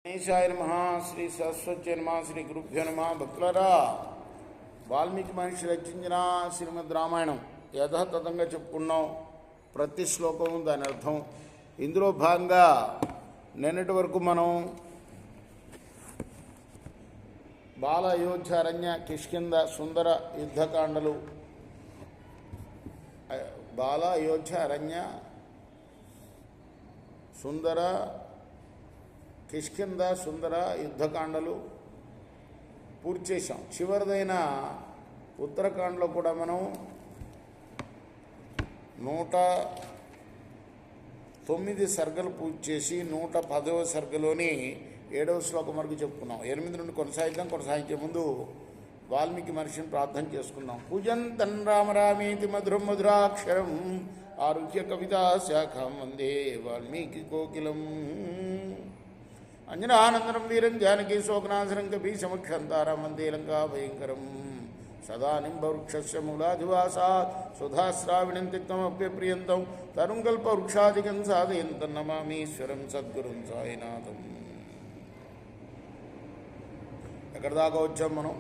గణేశాయ నమః. శ్రీ సరస్వతి నమః. శ్రీ గురుభ్యో నమః. భక్తులారా, వాల్మీకి మహర్షి రచించిన శ్రీమద్ రామాయణం యథాతథంగా చెప్పుకున్నాం. ప్రతి శ్లోకం దాని అర్థం. ఇందులో భాగంగా నిన్నటి వరకు మనం బాల అయోధ్య అరణ్య కిష్కింద సుందర యుద్ధకాండలు, బాల అయోధ్య అరణ్య సుందర కిష్కింద సుందర యుద్ధకాండలు పూర్తి చేశాం. చివరిదైన ఉత్తరాఖండ్లో కూడా మనం 109 సర్గలు పూర్తి చేసి 110వ సర్గలోని 7వ శ్లోకం వరకు చెప్పుకున్నాం. 8 నుండి కొనసాగించే ముందు వాల్మీకి మహర్షిని ప్రార్థన చేసుకున్నాం. పూజంతం రామ రామేతి మధురం మధురాక్షరం ఆరుహ్య కవితా శాఖం వందే వాల్మీకి కోకిలం. అంజనానందనం వీరం జానకీ శోకనాశనం కపీ సమక్షంతారం వందే లంకా భయంకరం. సదా నింబవృక్షస్య మూలాధివాసాత్ సుధాశ్రావిణం తిక్తమప్యప్రియంతం తరుం కల్పవృక్షాదికం సాధయంతం నమామీశ్వరం సద్గురుం సాయినాథం. ఎక్కడి దాకా వచ్చాం మనం?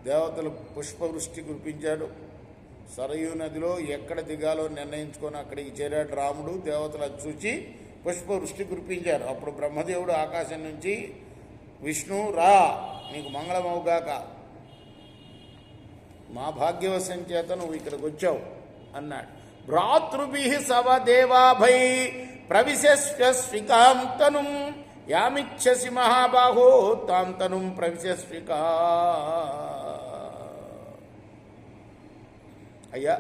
దేవతలు పుష్పవృష్టి కురిపించాడు. సరయూ నదిలో ఎక్కడ దిగాలో నిర్ణయించుకొని అక్కడికి చేరాడు రాముడు. దేవతలు అది చూచి పుష్పవృష్టి కురిపించారు. అప్పుడు బ్రహ్మదేవుడు ఆకాశం నుంచి, విష్ణు రా, నీకు మంగళమవుగాక, మా భాగ్యవశం చేత నువ్వు ఇక్కడికి వచ్చావు అన్నాడు. భ్రాతృభి సవదేవాభై ప్రవిశస్వికాంతను యామిచ్చసి మహాబాహో తాంతను ప్రవిశస్వికా. అయ్యా,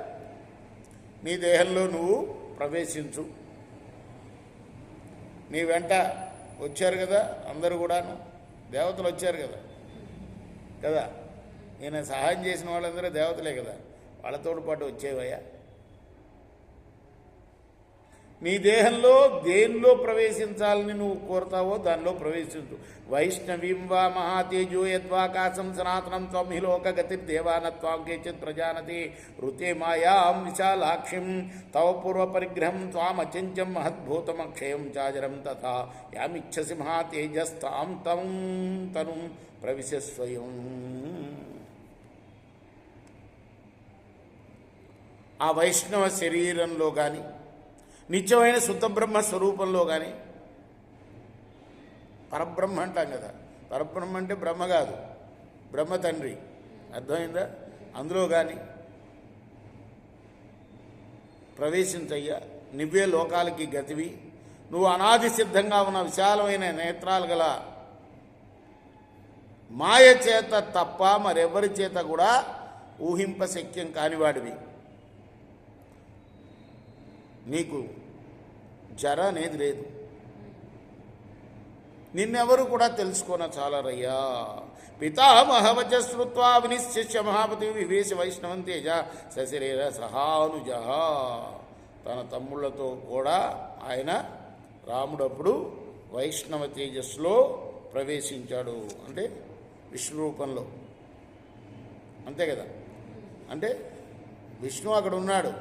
నీ దేహంలో నువ్వు ప్రవేశించు. నీ వెంట వచ్చారు కదా అందరూ కూడాను, దేవతలు వచ్చారు కదా. నేను సహాయం చేసిన వాళ్ళందరూ దేవతలే కదా, వాళ్ళతో పాటు వచ్చేవయ్యా. నీ దేహంలో దేనిలో ప్రవేశించాలని నువ్వు కోరుతావో దానిలో ప్రవేశించు. వైష్ణవీం వా మహాతేజో యద్వాకాశం సనాతనం త్వం హి లోకగతిర్దేవానత్వాం కేచిత్ ప్రజానతి ఋతే మాయాం విశాలాక్షిం తవ పూర్వపరిగ్రహం త్వామచింత్యం మహద్భూతమక్షయం చాజరం తథా యామిచ్చసి మహాతేజస్తాం తం తను ప్రవిశస్వయం. ఆ వైష్ణవ శరీరంలో కానీ నిత్యమైన శుద్ధబ్రహ్మ స్వరూపంలో కానీ, పరబ్రహ్మ అంటాం కదా, పరబ్రహ్మ అంటే బ్రహ్మ కాదు, బ్రహ్మ తండ్రి, అర్థమైందా? అందులో కానీ ప్రవేశించయ్యా. నువ్వే లోకాలకి గతివి. నువ్వు అనాది సిద్ధంగా ఉన్న విశాలమైన నేత్రాలు గల మాయ చేత తప్ప మరెవరి చేత కూడా ఊహింపశక్యం కానివాడివి. నీకు జర అనేది లేదు. నిన్నెవరు కూడా తెలుసుకోన చాలరయ్యా. పితామహవచ శ్రుత్వా వినిశ్చిష్య మహాపతి వివేశ వైష్ణవం తేజ సశరీర సహానుజ. తన తమ్ముళ్లతో కూడా ఆయన రాముడప్పుడు వైష్ణవ తేజస్సులో ప్రవేశించాడు. అంటే విష్ణు రూపంలో, అంతే కదా. అంటే విష్ణు అక్కడ ఉన్నాడు,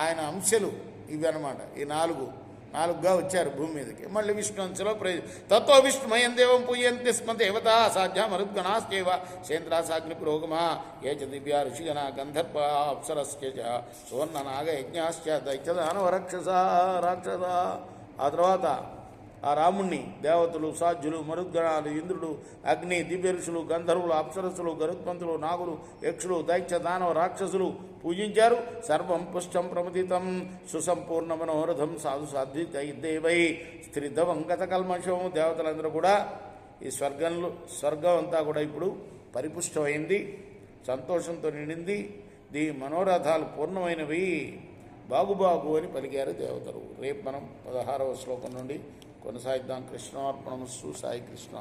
ఆయన అంశలు ఇవి అన్నమాట. ఈ నాలుగుగా వచ్చారు భూమి మీదకి. మళ్ళీ విష్ణు అంశలో తత్వ విష్ణుమయం దేవం పూయంతి స్మ దేవత సాధ్య మరుద్గణాశ్చేవ సేంద్రాసాగ్ని పురోగమా ఏ చ దివ్య ఋషిగణ గంధర్వ అప్సరశ్చ సువర్ణ నాగ యజ్ఞాశ్చ దైత్యదానవ రాక్షస. ఆ తర్వాత ఆ రాముణ్ణి దేవతలు, సాధ్యులు, మరుద్గణాలు, ఇంద్రుడు, అగ్ని, దివ్య ఋషులు, గంధర్వులు, అప్సరస్సులు, గరుత్మంతులు, నాగులు, యక్షులు, దైత్య దానవ రాక్షసులు పూజించారు. సర్వం పుష్టం ప్రమదితం సుసంపూర్ణ మనోరథం సాధు సాధ్వితైదేవై స్థిరిధవంగత కల్మషం. దేవతలందరూ కూడా ఈ స్వర్గం అంతా కూడా ఇప్పుడు పరిపుష్టమైంది, సంతోషంతో నిండింది. దీని మనోరథాలు పూర్ణమైనవి, బాగు అని పలికారు దేవతలు. రేపు మనం 16వ శ్లోకం నుండి కొనసాగిద్దాం. కృష్ణార్పణమస్తు. సాయి కృష్ణ.